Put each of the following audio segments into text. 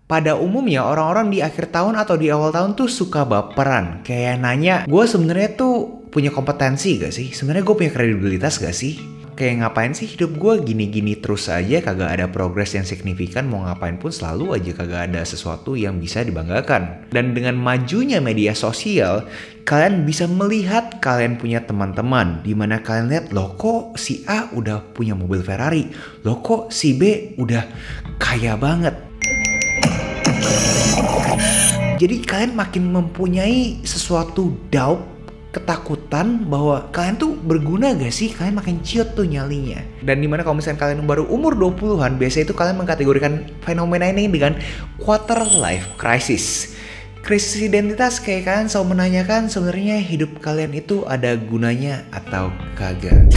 pada umumnya orang-orang di akhir tahun atau di awal tahun tuh suka baperan. Kayak nanya, gue sebenarnya tuh punya kompetensi gak sih? Sebenarnya gue punya kredibilitas gak sih? Kayak ngapain sih hidup gue gini-gini terus aja, kagak ada progres yang signifikan, mau ngapain pun selalu aja kagak ada sesuatu yang bisa dibanggakan. Dan dengan majunya media sosial, kalian bisa melihat kalian punya teman-teman, dimana kalian lihat, loh kok si A udah punya mobil Ferrari, loh kok si B udah kaya banget. Jadi kalian makin mempunyai sesuatu doubt, ketakutan bahwa kalian tuh berguna gak sih? Kalian makin ciut tuh nyalinya. Dan dimana kalau misalnya kalian baru umur 20-an, biasanya itu kalian mengkategorikan fenomena ini dengan quarter life crisis. Krisis identitas, kayak kalian selalu menanyakan sebenarnya hidup kalian itu ada gunanya atau kagak.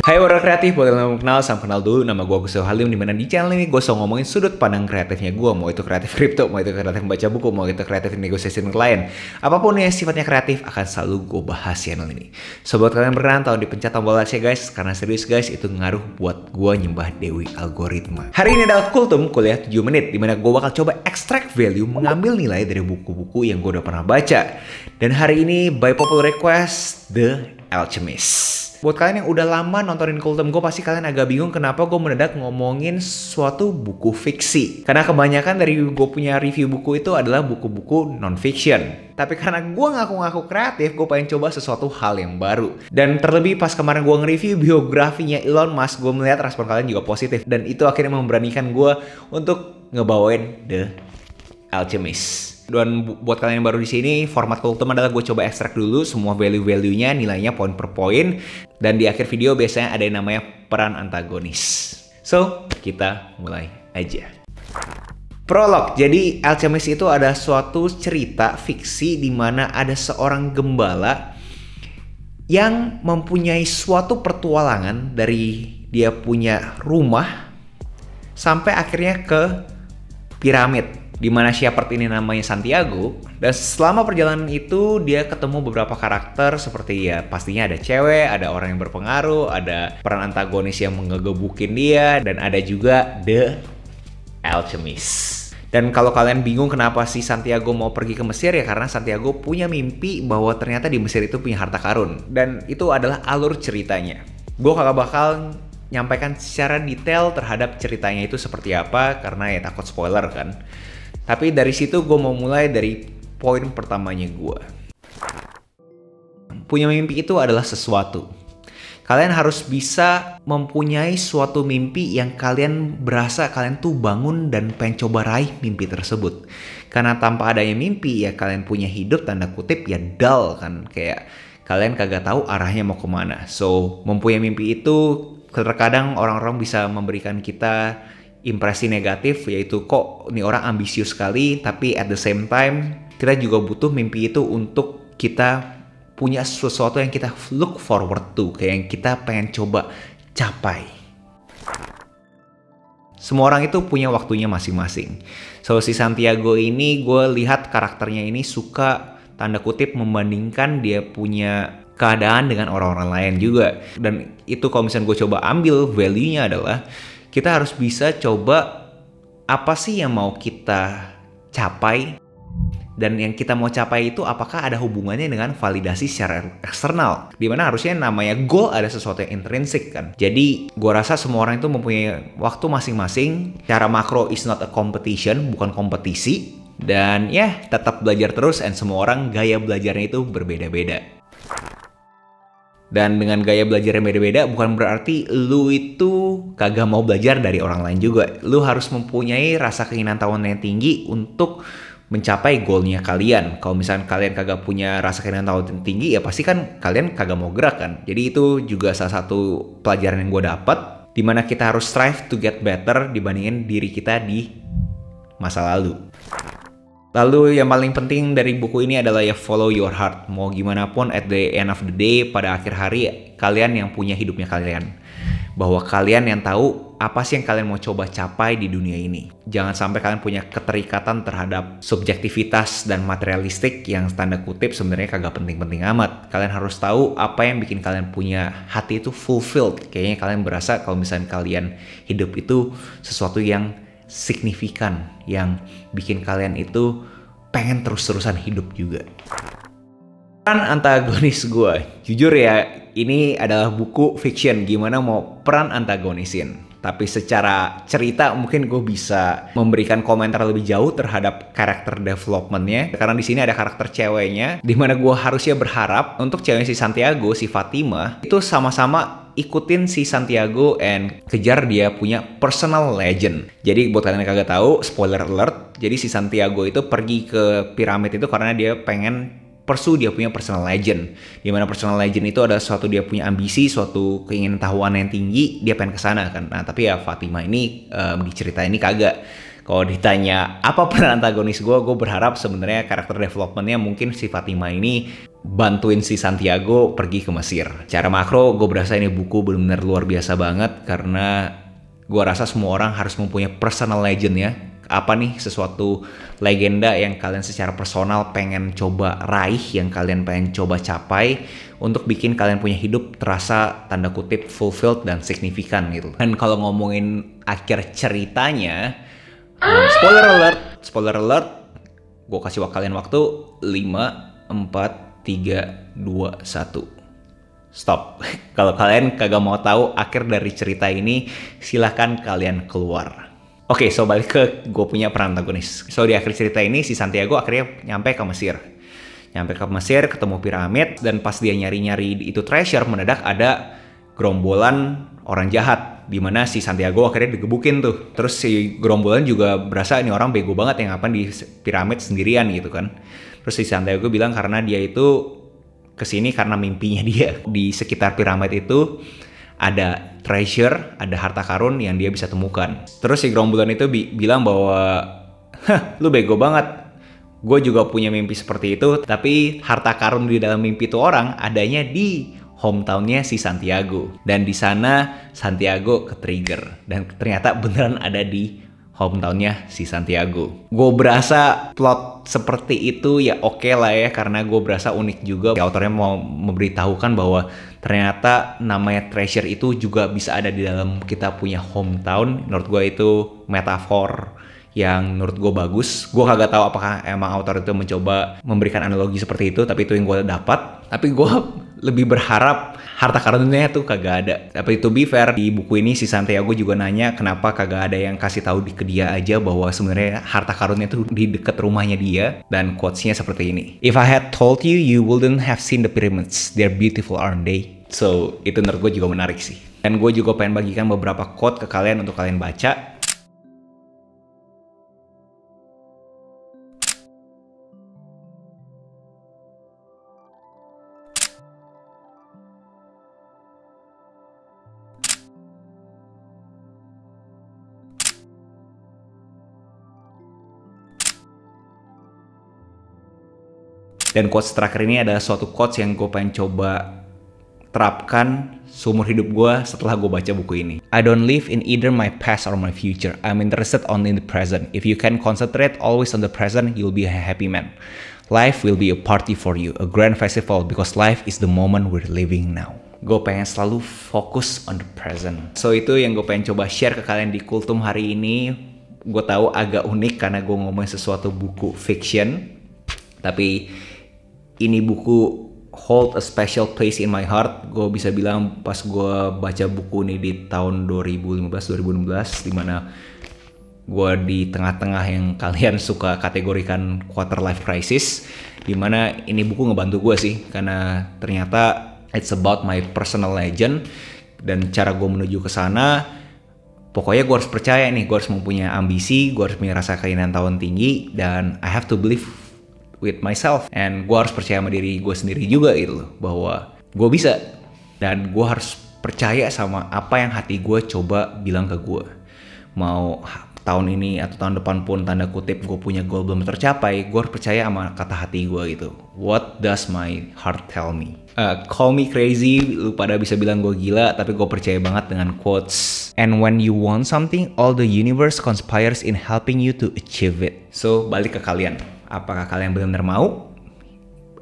Hai warga kreatif, buat kalian yang kenal, salam kenal dulu. Nama gue Agus Halim, dimana di channel ini gue selalu ngomongin sudut pandang kreatifnya gue. Mau itu kreatif kripto, mau itu kreatif membaca buku, mau itu kreatif negosiasi dengan klien. Apapun yang sifatnya kreatif akan selalu gue bahas channel ini. So buat kalian berkenan, tolong dipencet tombol like ya guys. Karena serius guys, itu ngaruh buat gue nyembah Dewi Algoritma. Hari ini adalah Kultum, kuliah 7 menit. Dimana gue bakal coba extract value, mengambil nilai dari buku-buku yang gue udah pernah baca. Dan hari ini by popular request, The Alchemist. Buat kalian yang udah lama nontonin Kultum gue, pasti kalian agak bingung kenapa gue mendadak ngomongin suatu buku fiksi. Karena kebanyakan dari gue punya review buku itu adalah buku-buku non-fiction. Tapi karena gue ngaku-ngaku kreatif, gue pengen coba sesuatu hal yang baru. Dan terlebih pas kemarin gue nge-review biografinya Elon Musk, gue melihat respon kalian juga positif. Dan itu akhirnya memberanikan gue untuk ngebawain The Alchemist. Dan buat kalian yang baru di sini, format Kultum adalah gue coba ekstrak dulu semua value-value-nya, nilainya poin per poin. Dan di akhir video biasanya ada yang namanya peran antagonis. So, kita mulai aja. Prolog. Jadi Alchemist itu ada suatu cerita fiksi di mana ada seorang gembala yang mempunyai suatu pertualangan dari dia punya rumah sampai akhirnya ke piramid. Dimana Shepard ini namanya Santiago. Dan selama perjalanan itu dia ketemu beberapa karakter seperti ya pastinya ada cewek, ada orang yang berpengaruh, ada peran antagonis yang ngegebukin dia, dan ada juga The Alchemist. Dan kalau kalian bingung kenapa si Santiago mau pergi ke Mesir, ya karena Santiago punya mimpi bahwa ternyata di Mesir itu punya harta karun. Dan itu adalah alur ceritanya. Gue kagak bakal nyampaikan secara detail terhadap ceritanya itu seperti apa, karena ya takut spoiler kan. Tapi dari situ gue mau mulai dari poin pertamanya gue. Punya mimpi itu adalah sesuatu. Kalian harus bisa mempunyai suatu mimpi yang kalian berasa kalian tuh bangun dan pengen coba raih mimpi tersebut. Karena tanpa adanya mimpi ya kalian punya hidup tanda kutip ya dull kan. Kayak kalian kagak tahu arahnya mau kemana. So mempunyai mimpi itu terkadang orang-orang bisa memberikan kita impresi negatif, yaitu kok ini orang ambisius sekali, tapi at the same time kita juga butuh mimpi itu untuk kita punya sesuatu yang kita look forward to, kayak yang kita pengen coba capai. Semua orang itu punya waktunya masing-masing. So si Santiago ini gue lihat karakternya ini suka tanda kutip membandingkan dia punya keadaan dengan orang-orang lain juga. Dan itu kalau misalnya gue coba ambil value-nya adalah kita harus bisa coba apa sih yang mau kita capai, dan yang kita mau capai itu apakah ada hubungannya dengan validasi secara eksternal, dimana harusnya namanya goal ada sesuatu yang intrinsik kan. Jadi gue rasa semua orang itu mempunyai waktu masing-masing. Cara makro is not a competition, bukan kompetisi, dan ya tetap belajar terus, dan semua orang gaya belajarnya itu berbeda-beda. Dan dengan gaya belajar yang beda-beda bukan berarti lu itu kagak mau belajar dari orang lain juga. Lu harus mempunyai rasa keinginan tahuan yang tinggi untuk mencapai goalnya kalian. Kalau misalnya kalian kagak punya rasa keinginan tahuan yang tinggi, ya pasti kan kalian kagak mau gerak kan. Jadi itu juga salah satu pelajaran yang gue dapat, dimana kita harus strive to get better dibandingin diri kita di masa lalu. Lalu yang paling penting dari buku ini adalah ya follow your heart. Mau gimana pun at the end of the day, pada akhir hari kalian yang punya hidupnya kalian. Bahwa kalian yang tahu apa sih yang kalian mau coba capai di dunia ini. Jangan sampai kalian punya keterikatan terhadap subjektivitas dan materialistik yang tanda kutip sebenarnya kagak penting-penting amat. Kalian harus tahu apa yang bikin kalian punya hati itu fulfilled. Kayaknya kalian berasa kalau misalnya kalian hidup itu sesuatu yang signifikan, yang bikin kalian itu pengen terus-terusan hidup juga. Peran antagonis gue, jujur ya, ini adalah buku fiction, gimana mau peran antagonisin. Tapi secara cerita mungkin gue bisa memberikan komentar lebih jauh terhadap karakter developmentnya. Karena di sini ada karakter ceweknya, dimana gue harusnya berharap untuk cewek si Santiago, si Fatima, itu sama-sama ikutin si Santiago and kejar dia punya personal legend. Jadi buat kalian yang kagak tahu, spoiler alert, jadi si Santiago itu pergi ke piramid itu karena dia pengen pursue dia punya personal legend. Dimana personal legend itu ada suatu dia punya ambisi, suatu keinginan tahuan yang tinggi, dia pengen kesana kan. Nah tapi ya Fatima ini di cerita ini kagak. Kalau ditanya apa peran antagonis gue berharap sebenarnya karakter developmentnya mungkin si Fatima ini bantuin si Santiago pergi ke Mesir. Cara makro gue berasa ini buku benar-benar luar biasa banget karena gue rasa semua orang harus mempunyai personal legend ya. Apa nih sesuatu legenda yang kalian secara personal pengen coba raih, yang kalian pengen coba capai untuk bikin kalian punya hidup terasa tanda kutip fulfilled dan signifikan gitu. Dan kalau ngomongin akhir ceritanya, spoiler alert, gue kasih kalian waktu 5, 4, 3, 2, 1. Stop. Kalau kalian kagak mau tahu akhir dari cerita ini, silahkan kalian keluar. Oke, so balik ke gue punya peran antagonis. So di akhir cerita ini si Santiago akhirnya nyampe ke Mesir. Nyampe ke Mesir, ketemu piramid, dan pas dia nyari-nyari itu treasure, mendadak ada gerombolan orang jahat. Dimana si Santiago akhirnya digebukin tuh. Terus si gerombolan juga berasa ini orang bego banget yang ngapain di piramid sendirian gitu kan. Terus si Santiago bilang karena dia itu kesini karena mimpinya dia. Di sekitar piramid itu ada treasure, ada harta karun yang dia bisa temukan. Terus si gerombolan itu bilang bahwa, "Hah, lu bego banget. Gue juga punya mimpi seperti itu, tapi harta karun di dalam mimpi itu orang adanya di hometownnya si Santiago." Dan di sana Santiago ke-trigger. Dan ternyata beneran ada di hometownnya si Santiago. Gue berasa plot seperti itu ya oke lah ya, karena gue berasa unik juga. Autornya mau memberitahukan bahwa ternyata namanya treasure itu juga bisa ada di dalam kita punya hometown. Menurut gue itu metafor yang menurut gue bagus. Gue kagak tahu apakah emang autor itu mencoba memberikan analogi seperti itu, tapi itu yang gue dapat. Tapi gue lebih berharap harta karunnya tuh kagak ada. Tapi to be fair, di buku ini si Santiago juga nanya kenapa kagak ada yang kasih tahu ke dia aja bahwa sebenarnya harta karunnya tuh di dekat rumahnya dia. Dan quotes-nya seperti ini. "If I had told you, you wouldn't have seen the pyramids. They're beautiful, aren't they?" So, itu menurut gue juga menarik sih. Dan gue juga pengen bagikan beberapa quote ke kalian untuk kalian baca. Dan quotes terakhir ini adalah suatu quotes yang gue pengen coba terapkan seumur hidup gue setelah gue baca buku ini. "I don't live in either my past or my future. I'm interested only in the present. If you can concentrate always on the present, you'll be a happy man. Life will be a party for you, a grand festival, because life is the moment we're living now." Gue pengen selalu fokus on the present. So itu yang gue pengen coba share ke kalian di Kultum hari ini. Gue tahu agak unik karena gue ngomongin sesuatu buku fiction. Tapi ini buku hold a special place in my heart. Gue bisa bilang pas gue baca buku ini di tahun 2015-2016, dimana gue di tengah-tengah yang kalian suka kategorikan quarter life crisis, dimana ini buku ngebantu gue sih, karena ternyata it's about my personal legend. Dan cara gue menuju ke sana, pokoknya gue harus percaya nih, gue harus mempunyai ambisi, gue harus punya rasa keinginan tahuan tinggi, dan I have to believe with myself. And gue harus percaya sama diri gue sendiri juga gitu loh, bahwa gue bisa. Dan gue harus percaya sama apa yang hati gue coba bilang ke gue. Mau tahun ini atau tahun depan pun tanda kutip gue punya goal belum tercapai, gue harus percaya sama kata hati gue gitu. What does my heart tell me? Call me crazy, lu pada bisa bilang gue gila, tapi gue percaya banget dengan quotes. And when you want something, all the universe conspires in helping you to achieve it. So, balik ke kalian. Apakah kalian benar-benar mau?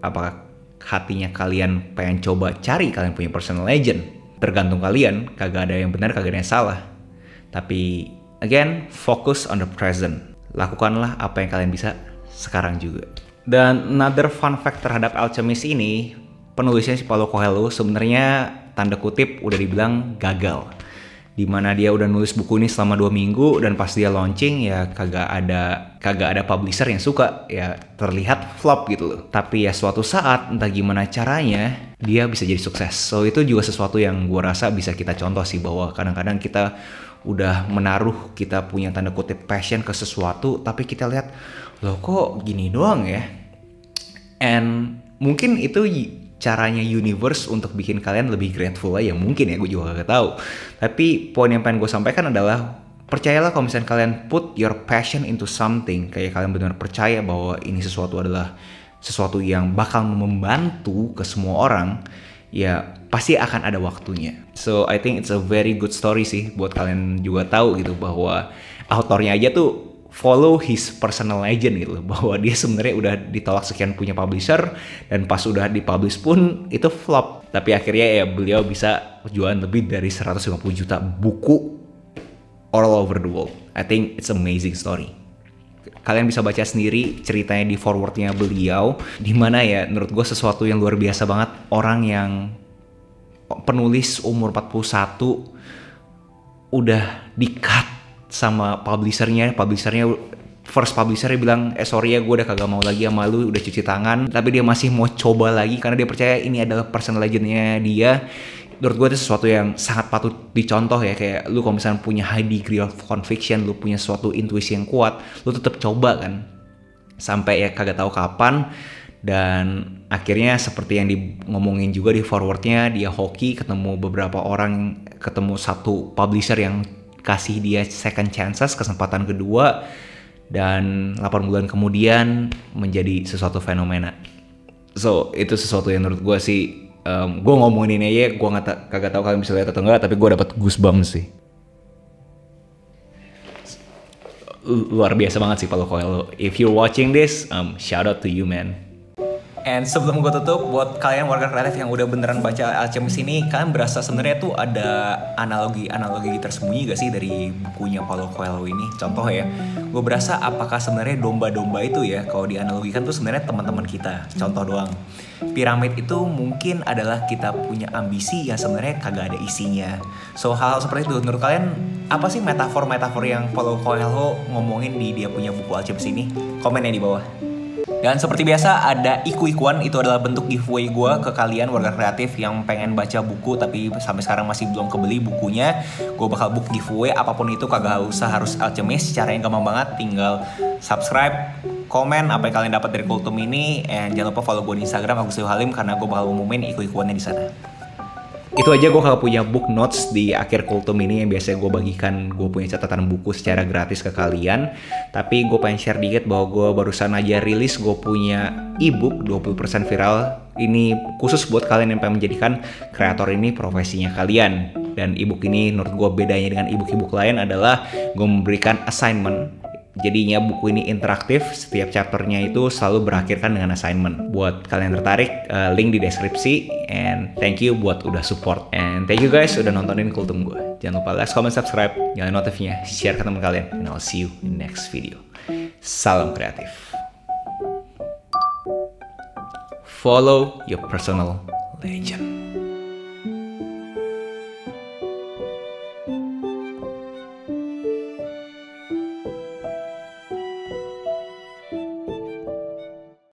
Apakah hatinya kalian pengen coba cari kalian punya personal legend? Tergantung kalian, kagak ada yang benar, kagak ada yang salah. Tapi again, focus on the present. Lakukanlah apa yang kalian bisa sekarang juga. Dan another fun fact terhadap Alchemist ini, penulisnya si Paulo Coelho sebenarnya tanda kutip udah dibilang gagal. Dimana dia udah nulis buku ini selama 2 minggu dan pas dia launching ya kagak ada publisher yang suka, ya terlihat flop gitu loh. Tapi ya suatu saat entah gimana caranya dia bisa jadi sukses. So itu juga sesuatu yang gua rasa bisa kita contoh sih, bahwa kadang-kadang kita udah menaruh kita punya tanda kutip passion ke sesuatu, tapi kita lihat loh kok gini doang ya. And mungkin itu caranya universe untuk bikin kalian lebih grateful aja, mungkin ya, gue juga gak tahu. Tapi poin yang pengen gue sampaikan adalah percayalah kalau misalnya kalian put your passion into something, kayak kalian benar percaya bahwa ini sesuatu adalah sesuatu yang bakal membantu ke semua orang, ya pasti akan ada waktunya. So I think it's a very good story sih buat kalian juga tahu gitu, bahwa autornya aja tuh follow his personal legend gitu loh, bahwa dia sebenarnya udah ditolak sekian punya publisher dan pas udah dipublish pun itu flop, tapi akhirnya ya beliau bisa jualan lebih dari 150 juta buku all over the world. I think it's amazing story. Kalian bisa baca sendiri ceritanya di forwardnya beliau, dimana ya menurut gue sesuatu yang luar biasa banget. Orang yang penulis umur 41 udah di-cut sama publishernya first publishernya bilang sorry ya gue udah kagak mau lagi sama lu, udah cuci tangan, tapi dia masih mau coba lagi karena dia percaya ini adalah personal legendnya dia. Menurut gue itu sesuatu yang sangat patut dicontoh ya, kayak lu kalau misalnya punya high degree of conviction, lu punya suatu intuisi yang kuat, lu tetap coba kan sampai ya kagak tahu kapan. Dan akhirnya seperti yang ngomongin juga di forwardnya, dia hoki ketemu beberapa orang, ketemu satu publisher yang kasih dia second chances, kesempatan kedua, dan 8 bulan kemudian menjadi sesuatu fenomena. So itu sesuatu yang menurut gue sih, gue ngomongin ini aja, gue kagak tahu kalian bisa lihat atau enggak, tapi gue dapat goosebumps sih. Luar biasa banget sih Paulo Coelho. If you're watching this, shout out to you man. And sebelum gue tutup, buat kalian warga kreatif yang udah beneran baca Alchemist ini, kalian berasa sebenarnya tuh ada analogi tersembunyi gak sih dari bukunya Paulo Coelho ini? Contoh ya, gue berasa apakah sebenarnya domba-domba itu ya, kalau dianalogikan tuh sebenarnya teman-teman kita. Contoh doang, piramid itu mungkin adalah kita punya ambisi yang sebenarnya kagak ada isinya. So hal-hal seperti itu, menurut kalian apa sih metafor-metafor yang Paulo Coelho ngomongin di dia punya buku Alchemist ini? Komennya di bawah. Dan seperti biasa ada iku-ikuan, itu adalah bentuk giveaway gue ke kalian warga kreatif yang pengen baca buku tapi sampai sekarang masih belum kebeli bukunya. Gue bakal book giveaway, apapun itu kagak usah harus Alchemist, caranya gampang banget, tinggal subscribe, komen apa yang kalian dapat dari Kultum ini, and jangan lupa follow gue di Instagram Agus Halim karena gue bakal umumin iku-ikuannya di sana. Itu aja gue kalau punya book notes di akhir Kultum ini yang biasanya gue bagikan, gue punya catatan buku secara gratis ke kalian. Tapi gue pengen share dikit bahwa gue barusan aja rilis gue punya ebook 20% viral. Ini khusus buat kalian yang pengen menjadikan kreator ini profesinya kalian. Dan ebook ini menurut gue bedanya dengan ebook-ebook lain adalah gue memberikan assignment. Jadinya buku ini interaktif, setiap chapternya itu selalu berakhirkan dengan assignment. Buat kalian tertarik, link di deskripsi. And thank you buat udah support. And thank you guys udah nontonin Kultum gue. Jangan lupa like, comment, subscribe, nyalain notifnya, share ke teman kalian. And I'll see you in the next video. Salam kreatif. Follow your personal legend.